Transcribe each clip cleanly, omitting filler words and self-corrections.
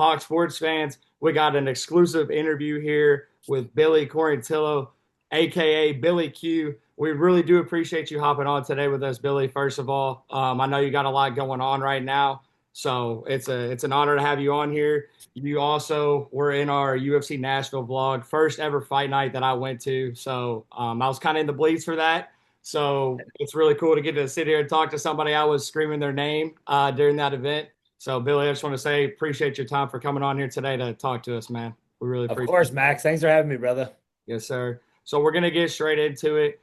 Hawk sports fans. We got an exclusive interview here with Billy Quarantillo, aka Billy Q. We really do appreciate you hopping on today with us, Billy. First of all, I know you got a lot going on right now, so it's an honor to have you on here. You also were in our UFC Nashville vlog, first ever fight night that I went to. So I was kind of in the bleeds for that. So it's really cool to get to sit here and talk to somebody I was screaming their name during that event. So, Billy, I just want to say appreciate your time for coming on here today to talk to us, man. We really Of appreciate course, it. Max. Thanks for having me, brother. Yes, sir. So we're gonna get straight into it.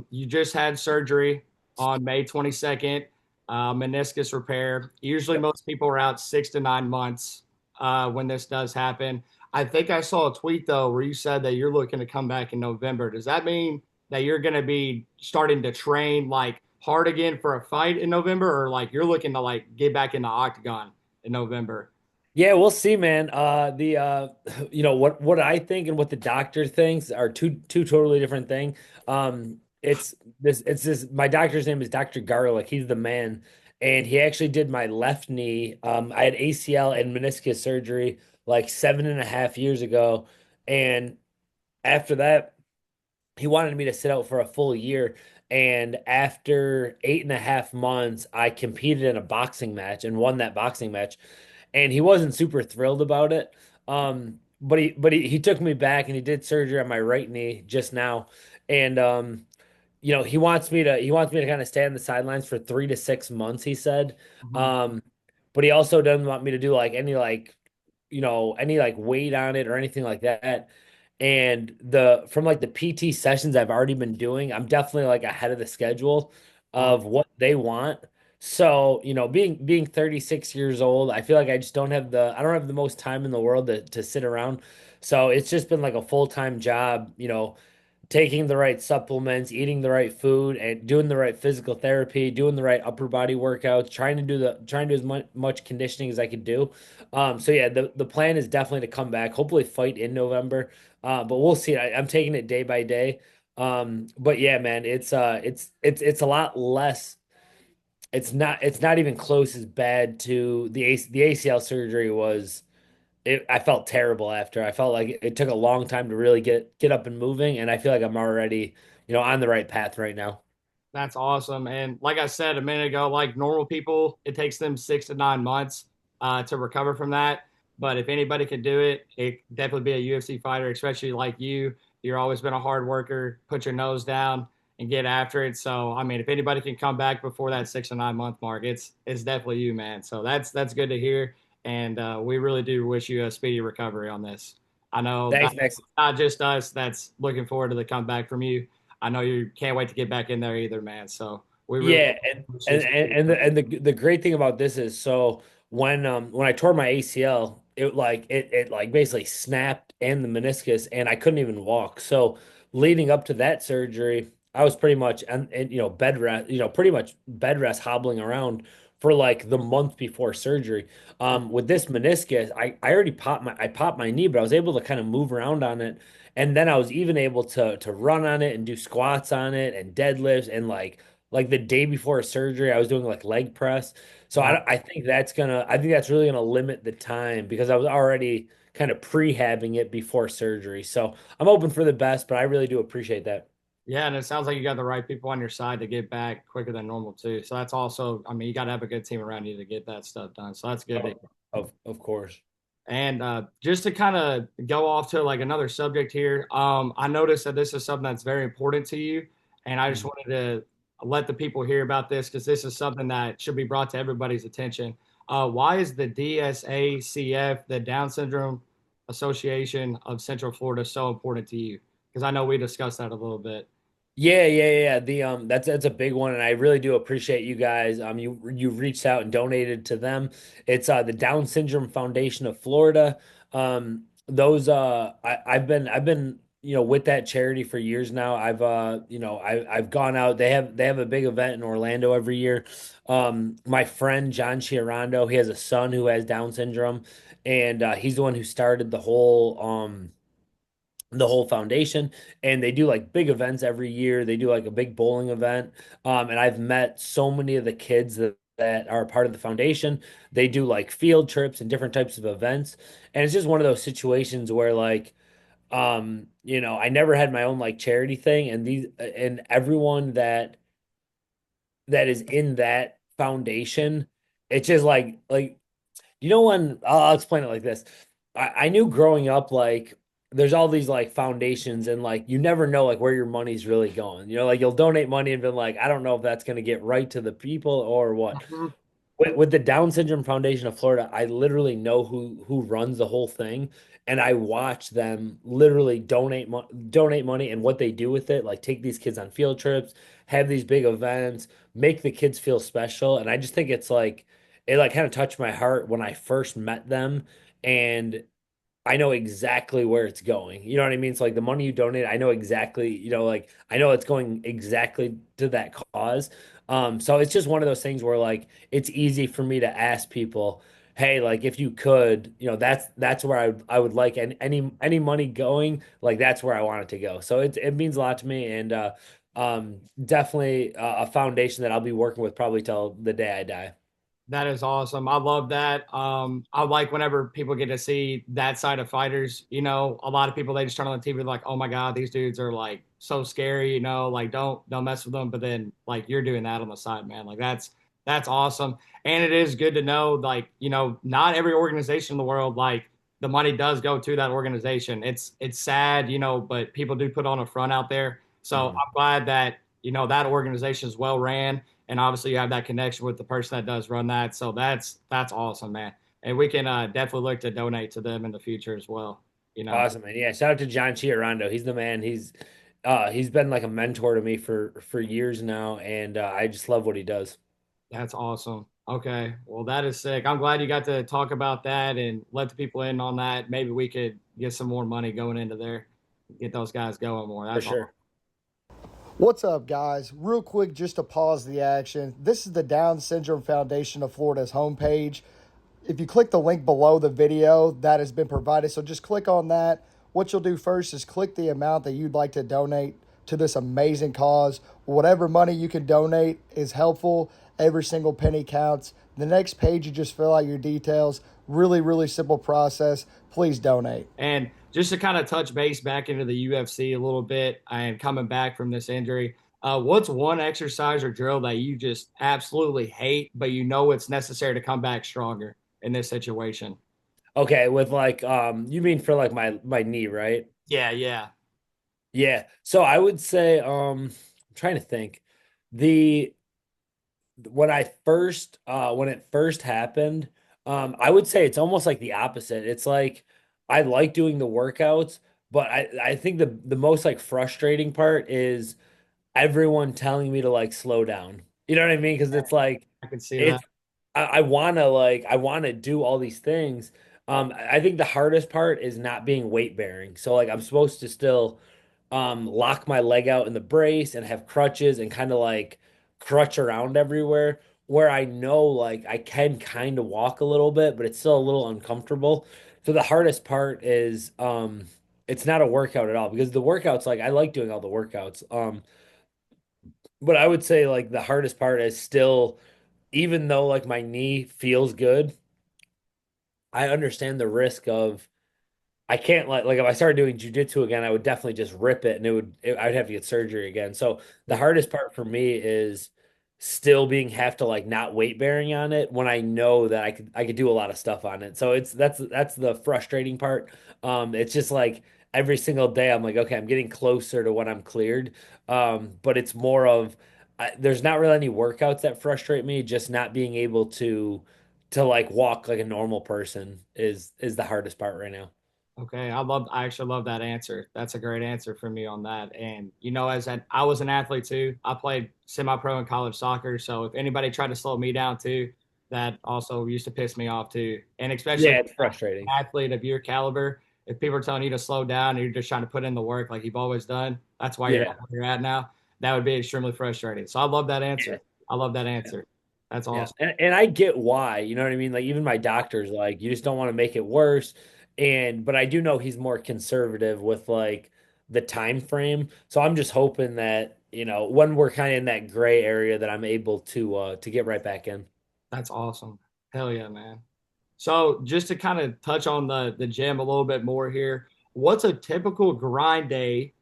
You just had surgery on May 22nd, meniscus repair. Usually, Yep. most people are out 6 to 9 months when this does happen. I think I saw a tweet though where you said that you're looking to come back in November. Does that mean that you're gonna be starting to train like hard again for a fight in November, or like you're looking to like get back in the octagon in November? Yeah, we'll see, man. The what I think and what the doctor thinks are two totally different thing. It's this. My doctor's name is Dr. Garlic. He's the man, and he actually did my left knee. I had ACL and meniscus surgery like 7.5 years ago, and after that, he wanted me to sit out for a full year. And after 8.5 months, I competed in a boxing match and won that boxing match. And he wasn't super thrilled about it. But he took me back and he did surgery on my right knee just now. And he wants me to kind of stay on the sidelines for 3 to 6 months, he said. Mhm. Um, but he also doesn't want me to do like any like weight on it or anything like that. And the from like the PT sessions I've already been doing, I'm definitely like ahead of the schedule of what they want. So, being 36 years old, I feel like I don't have the most time in the world to sit around. So it's just been like a full-time job, taking the right supplements, eating the right food, and doing the right physical therapy, doing the right upper body workouts, trying to do as much conditioning as I could do. So yeah, the plan is definitely to come back, hopefully fight in November. But we'll see. I'm taking it day by day. But yeah, man, it's a lot less. It's not even close as bad to the ACL surgery was. I felt terrible after. I felt like it took a long time to really get up and moving, and I feel like I'm already, on the right path right now. That's awesome. And like I said a minute ago, like normal people, it takes them 6 to 9 months to recover from that. But if anybody could do it, it could definitely be a UFC fighter, especially like you. You're always been a hard worker, put your nose down and get after it. So I mean, if anybody can come back before that 6 to 9 month mark, it's definitely you, man. So that's good to hear. And we really do wish you a speedy recovery on this. I know Thanks, Max. not just us that's looking forward to the comeback from you. I know you can't wait to get back in there either, man. So we really Yeah, and appreciate and, you. and the great thing about this is so when I tore my ACL, it basically snapped and the meniscus, and I couldn't even walk. So leading up to that surgery, I was pretty much and bed rest, pretty much bed rest hobbling around for like the month before surgery. With this meniscus, I already popped my knee, but I was able to kind of move around on it. And then I was even able to run on it and do squats on it and deadlifts and like the day before surgery, I was doing like leg press. So Wow, I think that's really gonna limit the time because I was already kind of prehabbing it before surgery. So I'm hoping for the best, but I really do appreciate that. yeah, and it sounds like you got the right people on your side to get back quicker than normal too. So that's also, I mean, you got to have a good team around you to get that stuff done. So that's good to Of hear. of course. And just to kind of go off to like another subject here, I noticed that this is something that's very important to you, and I just Mhm. wanted to let the people hear about this because this is something that should be brought to everybody's attention. Why is the DSACF, the Down Syndrome Association of Central Florida, so important to you? Because I know we discussed that a little bit. Yeah. That's a big one, and I really do appreciate you guys. You reached out and donated to them. It's the Down Syndrome Foundation of Florida. I've been with that charity for years now. I've gone out. They have a big event in Orlando every year. My friend John Chiarando, he has a son who has Down syndrome, and he's the one who started the whole foundation, and they do like big events every year. They do like a big bowling event. And I've met so many of the kids that are part of the foundation. They do like field trips and different types of events. And it's just one of those situations where like I never had my own like charity thing and these and everyone that is in that foundation, it's just like when I'll explain it like this. I knew growing up like there's all these like foundations and like you never know like where your money's really going. Like you'll donate money and be like, I don't know if that's gonna get right to the people or what. Mhm. With the Down Syndrome Foundation of Florida, I literally know who runs the whole thing, and I watch them literally donate money and what they do with it. Like take these kids on field trips, have these big events, make the kids feel special, and I just think it like kind of touched my heart when I first met them, and I know exactly where it's going. You know what I mean? So like the money you donate, I know exactly, like I know it's going exactly to that cause. So it's just one of those things where like it's easy for me to ask people, hey, like if you could, that's where I would like any money going, like that's where I want it to go. So it means a lot to me and definitely a foundation that I'll be working with probably till the day I die. That is awesome. I love that. I like whenever people get to see that side of fighters. A lot of people they just turn on the TV like, oh my God, these dudes are like so scary, like don't mess with them. But then like you're doing that on the side, man. Like that's awesome. And it is good to know, like, not every organization in the world, like the money does go to that organization. It's sad, but people do put on a front out there. So Mhm. I'm glad that, that organization is well ran and obviously you have that connection with the person that does run that. So that's awesome, man. And we can definitely look to donate to them in the future as well. You know, Awesome, man. Yeah, shout out to John Chiarando. He's the man. He's been like a mentor to me for years now, and I just love what he does. that's awesome. Okay, well that is sick. I'm glad you got to talk about that and let the people in on that. Maybe we could get some more money going into there, get those guys going more. For That's all. sure. What's up, guys? Real quick, just to pause the action. This is the Down Syndrome Foundation of Florida's homepage. If you click the link below the video, that has been provided. So just click on that. What you'll do first is click the amount that you'd like to donate to this amazing cause. Whatever money you can donate is helpful. Every single penny counts. The next page, you just fill out your details. Really, really simple process. Please donate. And just to kind of touch base back into the UFC a little bit and coming back from this injury, what's one exercise or drill that you just absolutely hate, but you know it's necessary to come back stronger in this situation? Okay, with like you mean for like my knee, right? Yeah, yeah. Yeah. So I would say I'm trying to think. The when it first happened, I would say it's almost like the opposite. It's like I like doing the workouts, but I think the most like frustrating part is everyone telling me to like slow down. You know what I mean? Because it's like I can see that. it's I wanna do all these things. I think the hardest part is not being weight bearing. So like I'm supposed to still lock my leg out in the brace and have crutches and kind of like crutch around everywhere where I know like I can kind of walk a little bit, but it's still a little uncomfortable. So the hardest part is it's not a workout at all because the workouts like I like doing all the workouts. But I would say like the hardest part is still even though like my knee feels good, I understand the risk of I can't like if I started doing jujitsu again, I would definitely just rip it and I'd have to get surgery again. So the hardest part for me is still being have to like not weight bearing on it when I know that I could do a lot of stuff on it. So that's the frustrating part. It's just like every single day I'm like, okay, I'm getting closer to when I'm cleared. But it's more of there's not really any workouts that frustrate me, just not being able to like walk like a normal person is the hardest part right now. Okay, I actually love that answer. That's a great answer for me on that. And I was an athlete too. I played semi-pro in college soccer. So if anybody tried to slow me down too, that also used to piss me off too. And especially Yeah, it's frustrating. an athlete of your caliber, if people are telling you to slow down and you're just trying to put in the work like you've always done, that's why you're Yeah. at where you're at now. That would be extremely frustrating. So I love that Yeah. answer. I love that answer. That's Yeah. awesome. And I get why, you know what I mean? Like even my doctor's like, you just don't want to make it worse. But I do know he's more conservative with like the time frame. So I'm just hoping that, when we're kind of in that gray area that I'm able to get right back in. That's awesome. Hell yeah, man. So just to kind of touch on the gym a little bit more here, what's a typical grind day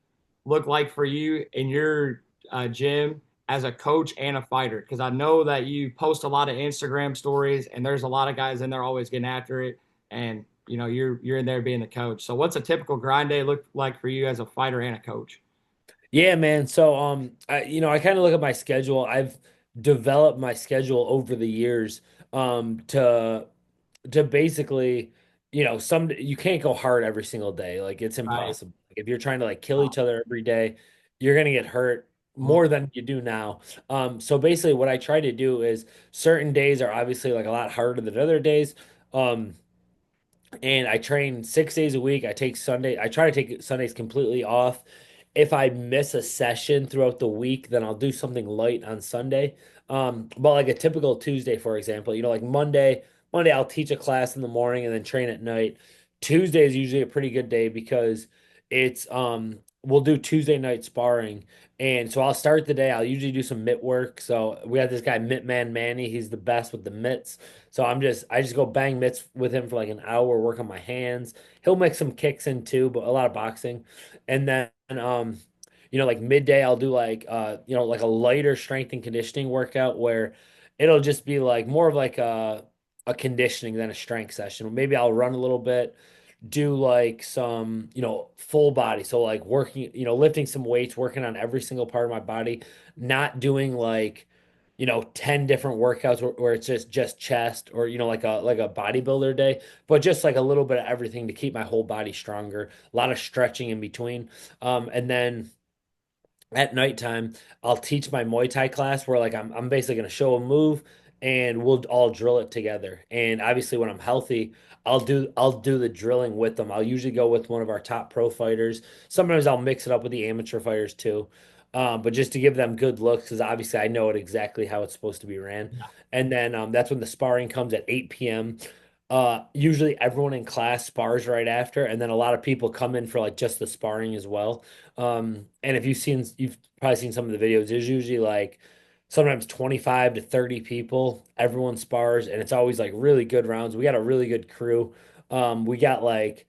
look like for you in your gym as a coach and a fighter? Because I know that you post a lot of Instagram stories, and there's a lot of guys in there always getting after it, and you're in there being the coach. So what's a typical grind day look like for you as a fighter and a coach? Yeah, man. So I kind of look at my schedule. I've developed my schedule over the years to basically, some you can't go hard every single day. Like it's Right. impossible. If you're trying to like kill each other every day, you're gonna get hurt Mhm. more than you do now. So basically what I try to do is certain days are obviously like a lot harder than other days. Um, and I train 6 days a week. I try to take Sundays completely off. If I miss a session throughout the week, then I'll do something light on Sunday. But like a typical Tuesday, for example, like Monday I'll teach a class in the morning and then train at night. Tuesday is usually a pretty good day because it's we'll do Tuesday night sparring. And so I'll start the day. I'll usually do some mitt work. So we have this guy, Mitt Man Manny. He's the best with the mitts. So I just go bang mitts with him for like an hour, work on my hands. He'll mix some kicks in too, but a lot of boxing. And then like midday I'll do like like a lighter strength and conditioning workout where it'll just be like more of like a conditioning than a strength session. Maybe I'll run a little bit, do like some, full body. So like working, lifting some weights, working on every single part of my body, not doing like 10 different workouts where it's just chest or like a bodybuilder day, but just like a little bit of everything to keep my whole body stronger. A lot of stretching in between. And then at nighttime, I'll teach my Muay Thai class where like I'm basically gonna show a move and we'll all drill it together. And obviously when I'm healthy, I'll do the drilling with them. I'll usually go with one of our top pro fighters. Sometimes I'll mix it up with the amateur fighters too. But just to give them good looks, because obviously I know it exactly how it's supposed to be ran. And then that's when the sparring comes at 8 p.m. Usually everyone in class spars right after, and then a lot of people come in for like just the sparring as well. And if you've probably seen some of the videos, there's usually like sometimes 25 to 30 people. Everyone spars, and it's always like really good rounds. We got a really good crew. We got like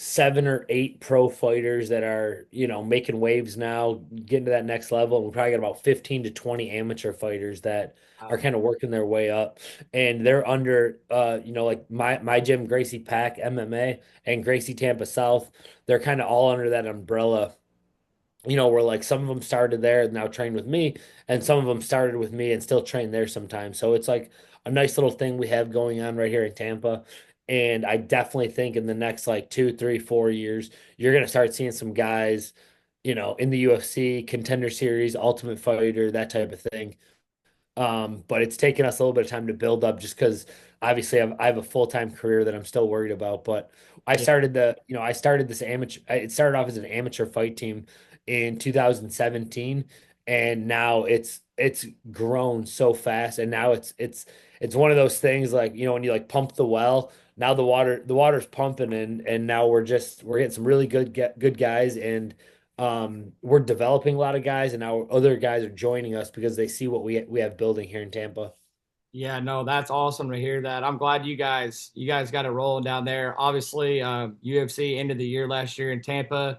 7 or 8 pro fighters that are, making waves now, getting to that next level. And we probably got about 15 to 20 amateur fighters that are Wow. kind of working their way up. And they're under like my gym, Gracie Pack MMA and Gracie Tampa South. They're kind of all under that umbrella, where like some of them started there and now train with me, and some of them started with me and still train there sometimes. So it's like a nice little thing we have going on right here in Tampa. And I definitely think in the next like 2, 3, 4 years, you're gonna start seeing some guys, in the UFC, Contender Series, Ultimate Fighter, that type of thing. But it's taken us a little bit of time to build up just because obviously I have a full-time career that I'm still worried about. But Yeah. I started this amateur, it started off as an amateur fight team in 2017, and now it's grown so fast. And now it's one of those things like, when you like pump the well, now the water's pumping and now we're getting some really good guys and we're developing a lot of guys, and now other guys are joining us because they see what we have building here in Tampa. Yeah, no, that's awesome to hear that. I'm glad you guys got it rolling down there. Obviously, UFC ended the year last year in Tampa.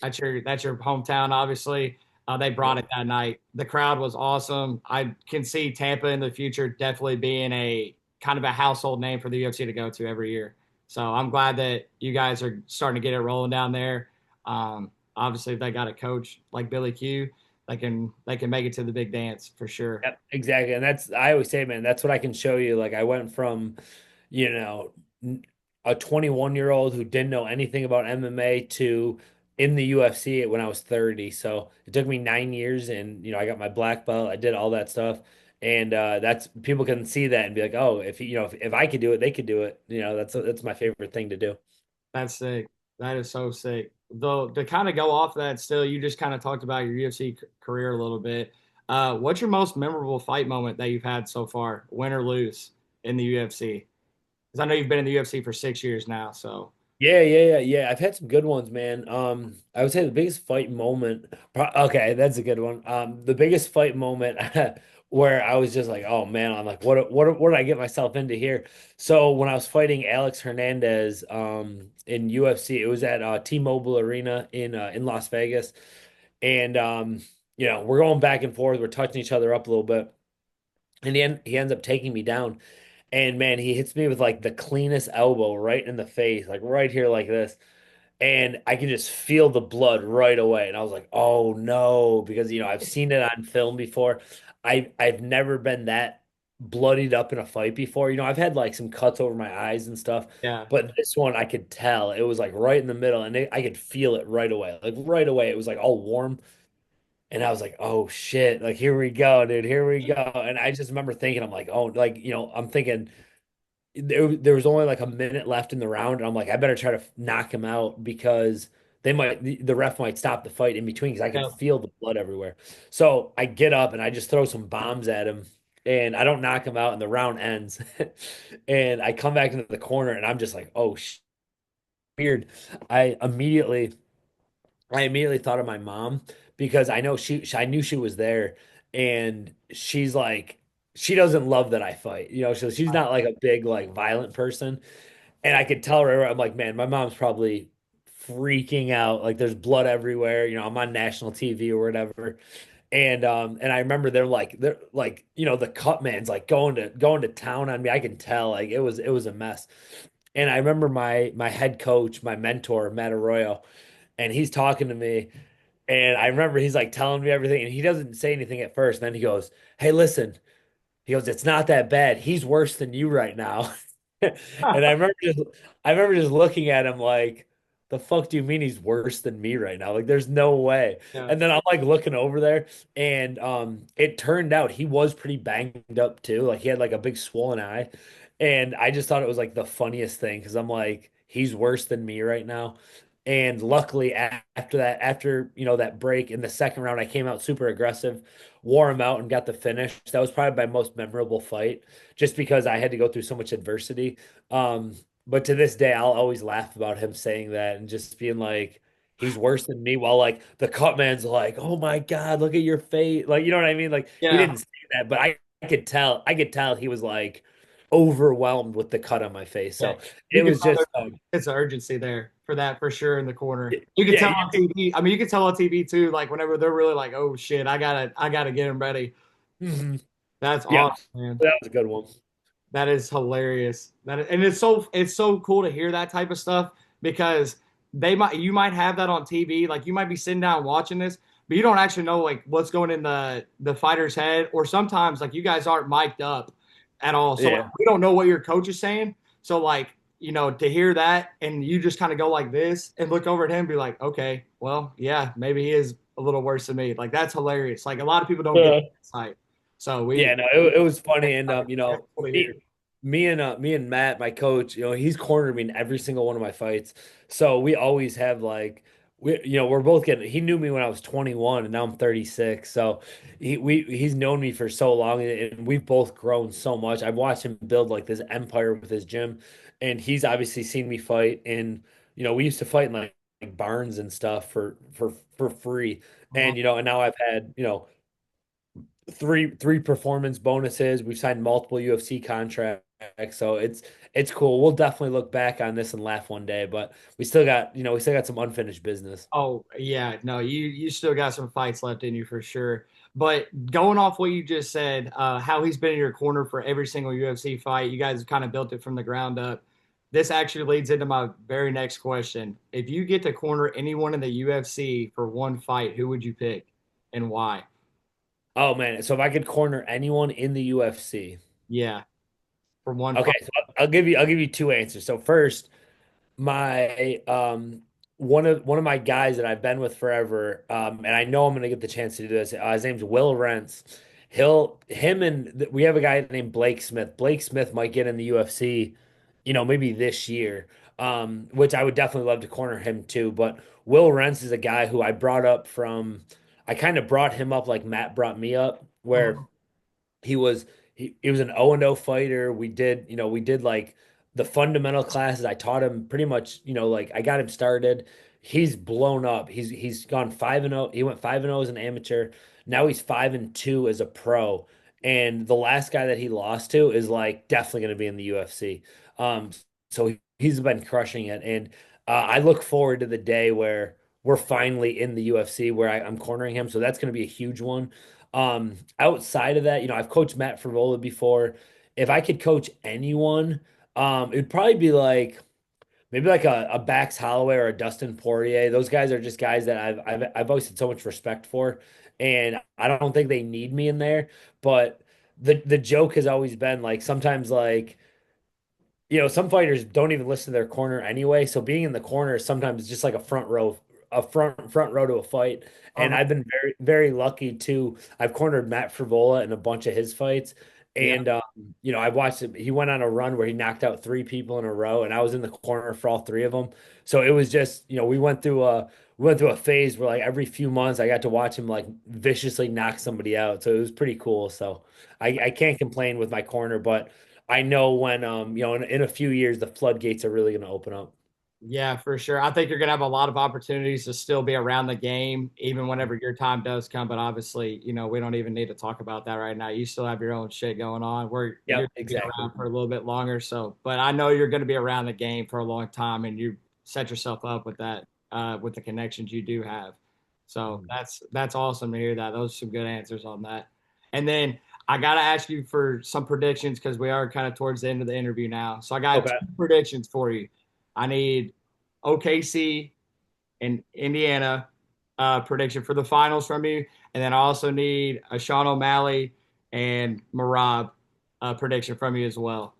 That's your hometown, obviously. They brought Yep. it that night. The crowd was awesome. I can see Tampa in the future definitely being a kind of a household name for the UFC to go to every year. So I'm glad that you guys are starting to get it rolling down there. Obviously, if they got a coach like Billy Q, they can make it to the big dance for sure. Yep, exactly. And I always say, man, that's what I can show you. Like I went from, you know, a 21-year-old who didn't know anything about MMA to in the UFC when I was 30. So it took me 9 years and, I got my black belt. I did all that stuff. And that's people can see that and be like, oh, if I could do it, they could do it. That's my favorite thing to do. That's sick. That is so sick. Though to kind of go off that, still, you just kind of talked about your UFC career a little bit. What's your most memorable fight moment that you've had so far, win or lose, in the UFC? Because I know you've been in the UFC for 6 years now. So Yeah, yeah, yeah, yeah. I've had some good ones, man. I would say the biggest fight moment. Okay, that's a good one. The biggest fight moment where I was just like, oh man, I'm like, what did I get myself into here? So when I was fighting Alex Hernandez in UFC, it was at T-Mobile Arena in Las Vegas. And we're going back and forth, we're touching each other up a little bit. And he ends up taking me down. And man, he hits me with like the cleanest elbow right in the face, like right here, like this. And I can just feel the blood right away. And I was like, oh no, because I've seen it on film before. I've never been that bloodied up in a fight before. I've had like some cuts over my eyes and stuff, Yeah. but this one I could tell it was like right in the middle, and I could feel it right away. Like right away, it was like all warm. And I was like, oh shit, like here we go, dude, here we go. And I just remember thinking, I'm like, oh, like, I'm thinking there was only like a minute left in the round, and I'm like, I better try to knock him out because the ref might stop the fight in between because I could Yeah. feel the blood everywhere. So I get up and I just throw some bombs at him, and I don't knock him out, and the round ends. And I come back into the corner, and I'm just like, oh, weird. I immediately I immediately thought of my mom because I know I knew she was there, and she's like, she doesn't love that I fight, so she's not like a big like violent person, and I could tell her, I'm like, man, my mom's probably freaking out, like there's blood everywhere, I'm on national TV or whatever, and I remember they're like, the cut man's like going to town on me. I can tell like it was a mess, and I remember my head coach, my mentor, Matt Arroyo, and he's talking to me. And I remember he's like telling me everything, and he doesn't say anything at first. And then he goes, "Hey, listen." He goes, "It's not that bad. He's worse than you right now." And I remember just looking at him like, "The fuck do you mean he's worse than me right now? Like, there's no way." Yeah. And then I'm like looking over there, and it turned out he was pretty banged up too. Like he had like a big swollen eye, and I just thought it was like the funniest thing because I'm like, he's worse than me right now. And luckily, after that break in the second round, I came out super aggressive, wore him out, and got the finish. That was probably my most memorable fight, just because I had to go through so much adversity. Um, but to this day, I'll always laugh about him saying that and just being like, he's worse than me. While like the cut man's like, oh my God, look at your face. Like, you know what I mean? Like he Yeah. didn't say that, but I could tell he was like overwhelmed with the cut on my face. Yeah. So You it can was tell just, it's an urgency there for that for sure in the corner. You can yeah, tell on TV. I mean, you can tell on TV too, like whenever they're really like, oh shit, I gotta get him ready. mhm. That's Yeah, awesome, man. that was a good one. That is hilarious. And it's so cool to hear that type of stuff because you might have that on TV, like you might be sitting down watching this, but you don't actually know like what's going in the fighter's head, or sometimes like you guys aren't mic'd up at all, so like Yeah. we don't know what your coach is saying. So like to hear that and you just kind of go like this and look over at him and be like, okay, well, yeah, maybe he is a little worse than me. Like that's hilarious. Like a lot of people don't get Uh, that insight. So yeah, no, it was funny. And that's cool to hear. me and Matt, my coach, he's cornered me in every single one of my fights. So we always have like we're both getting, he knew me when I was 21 and now I'm 36. So he's known me for so long, and we've both grown so much. I've watched him build like this empire with his gym, and he's obviously seen me fight, and we used to fight in like barns and stuff for free. Uh-huh. And now I've had, three performance bonuses. We've signed multiple UFC contracts, so it's cool. We'll definitely look back on this and laugh one day, but we still got some unfinished business. Oh yeah, no, you still got some fights left in you for sure. But going off what you just said, how he's been in your corner for every single UFC fight, you guys kind of built it from the ground up. This actually leads into my very next question. If you get to corner anyone in the UFC for one fight, who would you pick and why? Oh man, so if I could corner anyone in the UFC, Yeah, for one okay, fight. so I'll give you two answers. So first, my one of my guys that I've been with forever, and I know I'm gonna get the chance to do this. His name's Will Rentz. We have a guy named Blake Smith. Blake Smith might get in the UFC, maybe this year. Which I would definitely love to corner him too. But Will Rentz is a guy who I kind of brought him up like Matt brought me up, where Mhm. he was he was an 0-0 fighter. We did like the fundamental classes. I taught him pretty much, like I got him started. He's blown up. He's gone 5-0. He went 5-0 as an amateur. Now he's 5-2 as a pro. and the last guy that he lost to is like definitely going to be in the UFC. Um, so he's been crushing it, and I look forward to the day where we're finally in the UFC where I'm cornering him. So that's going to be a huge one. Outside of that, I've coached Matt Frivola before. If I could coach anyone, it'd probably be like maybe like a Bax Holloway or a Dustin Poirier. Those guys are just guys that I've always had so much respect for, and I don't think they need me in there. But the joke has always been like sometimes like some fighters don't even listen to their corner anyway. So being in the corner is sometimes just like a front row to a fight. And Uh-huh. I've been very, very lucky too. I've cornered Matt Frivola in a bunch of his fights. Yeah. And I watched him. He went on a run where he knocked out three people in a row, and I was in the corner for all three of them. So it was just, we went through a phase where like every few months I got to watch him like viciously knock somebody out. So it was pretty cool. So I can't complain with my corner, but I know when in a few years the floodgates are really going to open up. Yeah, for sure. I think you're going to have a lot of opportunities to still be around the game, even whenever your time does come. But obviously, we don't even need to talk about that right now. You still have your own shit going on where you're Yep, going to be exactly. around for a little bit longer. So, but I know you're going to be around the game for a long time, and you set yourself up with that, with the connections you do have. So Mhm. that's awesome to hear that. Those are some good answers on that. And then I got to ask you for some predictions because we are kind of towards the end of the interview now. So I got Okay. two predictions for you. I need OKC and Indiana prediction for the finals from you, and then I also need a Sean O'Malley and Marab prediction from you as well.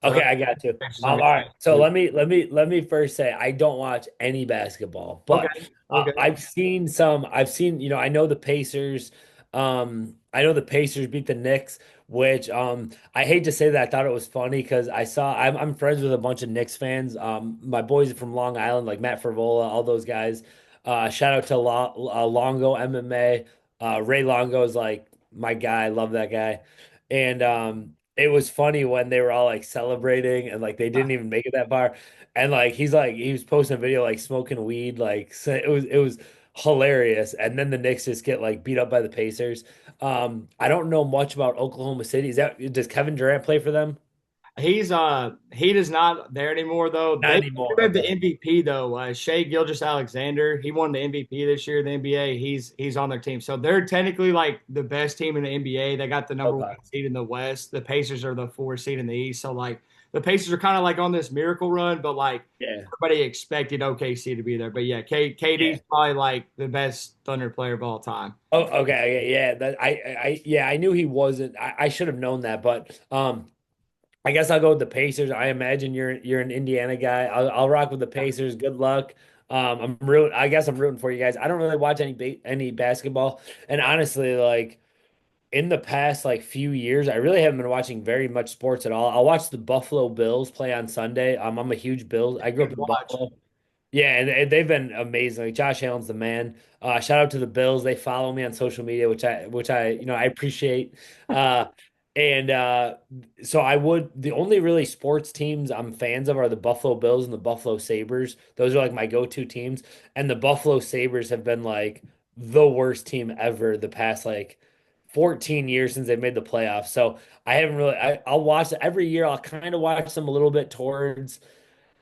So Okay, those I got you. predictions I'm All right. So gonna let me first say I don't watch any basketball, okay, but okay. I've seen some. I've seen, I know the Pacers. I know the Pacers beat the Knicks, which I hate to say that. I thought it was funny because I'm friends with a bunch of Knicks fans. My boys are from Long Island, like Matt Frivola, all those guys. Shout out to Longo MMA. Ray Longo is like my guy. I love that guy. And it was funny when they were all like celebrating and like they didn't even make it that far. And like he was posting a video like smoking weed, like so it was hilarious. And then the Knicks just get like beat up by the Pacers. I don't know much about Oklahoma City. Does Kevin Durant play for them? He does not there anymore though. Not They do anymore. have the Okay. MVP though. Shea Gilgeous-Alexander, he won the MVP this year in the NBA. He's on their team, so they're technically like the best team in the NBA. They got the number one Okay. seed in the West. The Pacers are the four seed in the East. So like the Pacers are kind of like on this miracle run, but like Yeah. everybody expected OKC to be there. But yeah, Yeah. KD's probably like the best Thunder player of all time. Oh, okay. Yeah. Yeah, I knew he wasn't. I should have known that, but I guess I'll go with the Pacers. I imagine you're an Indiana guy. I'll rock with the Pacers. Good luck. I guess I'm rooting for you guys. I don't really watch any basketball, and honestly, like in the past like few years, I really haven't been watching very much sports at all. I'll watch the Buffalo Bills play on Sunday. I'm a huge Bills. I grew up Good in watch. Buffalo. Yeah, and they've been amazing. Like, Josh Allen's the man. Shout out to the Bills. They follow me on social media, which I appreciate. Uh, and so the only really sports teams I'm fans of are the Buffalo Bills and the Buffalo Sabres. Those are like my go-to teams. And the Buffalo Sabres have been like the worst team ever the past like 14 years since they made the playoffs. So I haven't really I'll watch it every year. I'll kind of watch them a little bit towards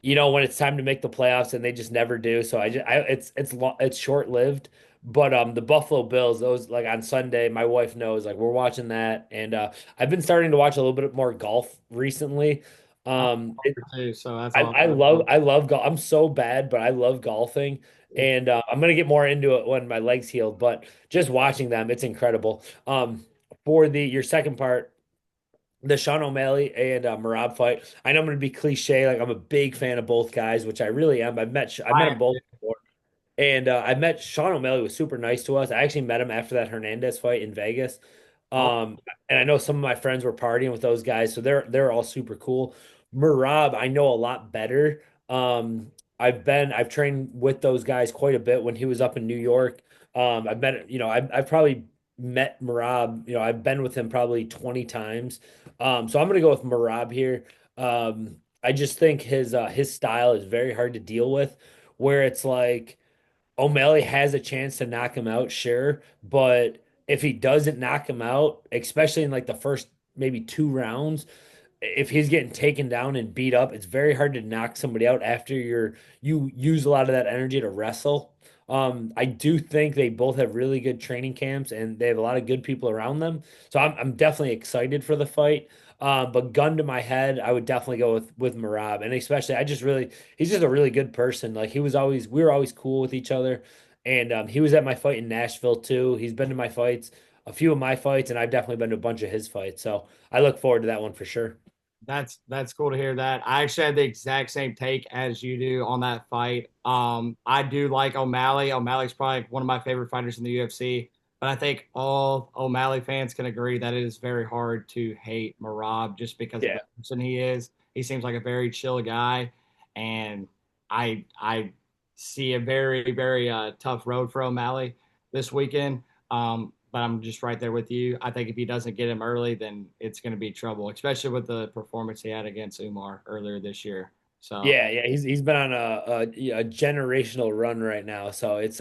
when it's time to make the playoffs and they just never do. So it's short-lived. But the Buffalo Bills, those like on Sunday, my wife knows like we're watching that, and I've been starting to watch a little bit more golf recently. I'm Um, a golfer too, so that's awesome. I love golf. I'm so bad, but I love golfing, and I'm gonna get more into it when my legs healed. But just watching them, it's incredible. For the your second part, the Sean O'Malley and Marab fight. I know I'm going to be cliche. Like I'm a big fan of both guys, which I really am. I met I them both before. And I met Sean O'Malley was super nice to us. I actually met him after that Hernandez fight in Vegas. am. And I know some of my friends were partying with those guys, so they're all super cool. Murab, I know a lot better. I've trained with those guys quite a bit when he was up in New York. I've probably met Murab, I've been with him probably 20 times. So I'm gonna go with Murab here. I just think his style is very hard to deal with, where it's like O'Malley has a chance to knock him out, sure, but if he doesn't knock him out, especially in like the first maybe 2 rounds, if he's getting taken down and beat up, it's very hard to knock somebody out after you use a lot of that energy to wrestle. I do think they both have really good training camps and they have a lot of good people around them. So I'm definitely excited for the fight. But gun to my head, I would definitely go with Marab. And especially he's just a really good person. Like we were always cool with each other. And he was at my fight in Nashville too. He's been to my fights, a few of my fights, and I've definitely been to a bunch of his fights. So I look forward to that one for sure. That's cool to hear that. I actually had the exact same take as you do on that fight. I do like O'Malley. O'Malley's probably one of my favorite fighters in the UFC, but I think all O'Malley fans can agree that it is very hard to hate Marab just because of Yeah. the person he is. He seems like a very chill guy, and I see a very tough road for O'Malley this weekend. But I'm just right there with you. I think if he doesn't get him early, then it's going to be trouble, especially with the performance he had against Umar earlier this year. So Yeah, yeah, he's been on a generational run right now, so it's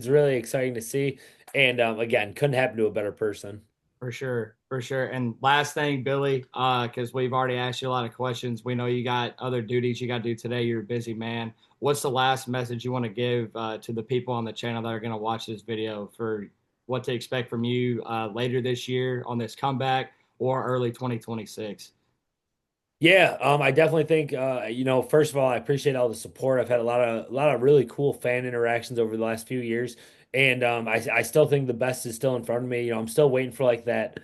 really exciting to see. And again, couldn't happen to a better person. for sure, for sure. And last thing, Billy, because we've already asked you a lot of questions. We know you got other duties you got to do today. You're a busy man. What's the last message you want to give to the people on the channel that are going to watch this video for what to expect from you later this year on this comeback or early 2026? Yeah, I definitely think first of all, I appreciate all the support. I've had a lot of really cool fan interactions over the last few years, and I still think the best is still in front of me. I'm still waiting for like that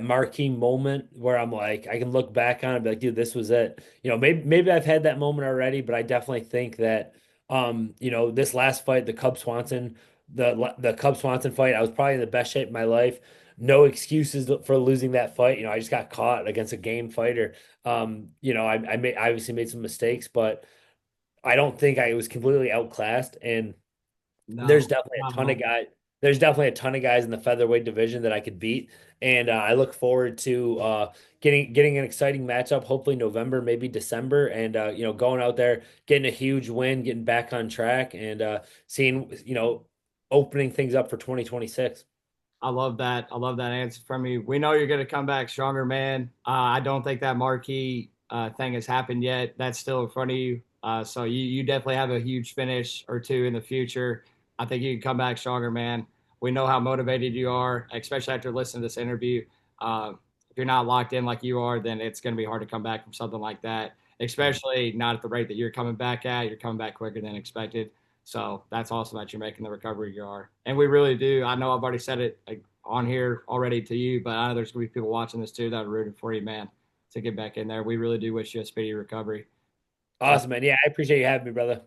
marquee moment where I'm like I can look back on it and be like, dude, this was it. Maybe I've had that moment already, but I definitely think that this last fight, the Cub Swanson fight, I was probably in the best shape of my life. No excuses for losing that fight. I just got caught against a game fighter. I obviously made some mistakes, but I don't think I was completely outclassed. And there's No, definitely a not at ton of all. guys. There's definitely a ton of guys in the featherweight division that I could beat, and I look forward to getting an exciting matchup. Hopefully November, maybe December, and going out there, getting a huge win, getting back on track, and seeing opening things up for 2026. I love that. I love that answer from you. We know you're going to come back stronger, man. I don't think that marquee thing has happened yet. That's still in front of you. So you definitely have a huge finish or two in the future. I think you can come back stronger, man. We know how motivated you are, especially after listening to this interview. If you're not locked in like you are, then it's going to be hard to come back from something like that, especially not at the rate that you're coming back at. You're coming back quicker than expected. So that's awesome that you're making the recovery you are. And we really do. I know I've already said it on here already to you, but I know there's going to be people watching this too that are rooting for you, man, to get back in there. We really do wish you a speedy recovery. Uh, Awesome, man. Yeah, I appreciate you having me, brother.